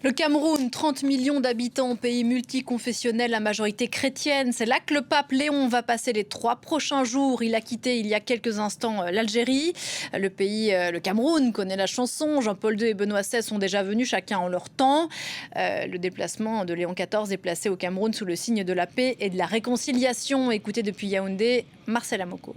Le Cameroun, 30 millions d'habitants, pays multiconfessionnel à majorité chrétienne. C'est là que le pape Léon va passer les 3 prochains jours. Il a quitté il y a quelques instants l'Algérie. Le Cameroun, connaît la chanson. Jean-Paul II et Benoît XVI sont déjà venus, chacun en leur temps. Le déplacement de Léon XIV est placé au Cameroun sous le signe de la paix et de la réconciliation. Écoutez depuis Yaoundé, Marcel Amoko.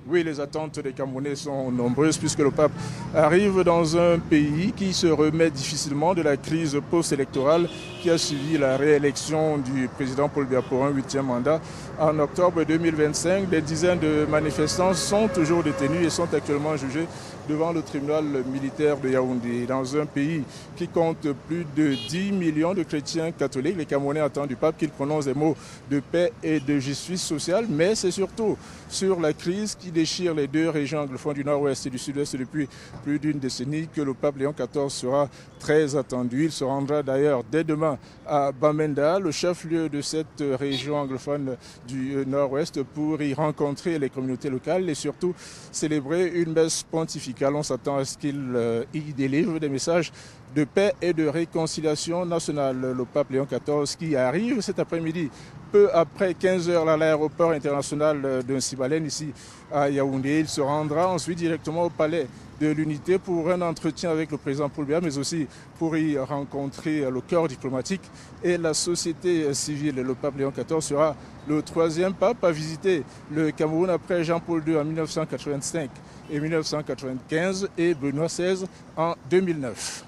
Oui, les attentes des Camerounais sont nombreuses puisque le pape arrive dans un pays qui se remet difficilement de la crise post-électorale qui a suivi la réélection du président Paul Biya pour un 8e mandat en octobre 2025. Des dizaines de manifestants sont toujours détenus et sont actuellement jugés devant le tribunal militaire de Yaoundé. Dans un pays qui compte plus de 10 millions de chrétiens catholiques, les Camerounais attendent du pape qu'il prononce des mots de paix et de justice sociale, mais c'est surtout sur la crise qui déchire les deux régions anglophones du nord-ouest et du sud-ouest depuis plus d'une décennie que le pape Léon XIV sera très attendu. Il se rendra d'ailleurs dès demain à Bamenda, le chef-lieu de cette région anglophone du nord-ouest, pour y rencontrer les communautés locales et surtout célébrer une messe pontificale. On s'attend à ce qu'il y délivre des messages de paix et de réconciliation nationale. Le pape Léon XIV qui arrive cet après-midi, peu après 15 heures à l'aéroport international de Sibalène ici à Yaoundé. Il se rendra ensuite directement au palais de l'Unité pour un entretien avec le président Paul Biya, mais aussi pour y rencontrer le corps diplomatique et la société civile. Le pape Léon XIV sera le 3e pape à visiter le Cameroun après Jean-Paul II en 1985 et 1995 et Benoît XVI en 2009.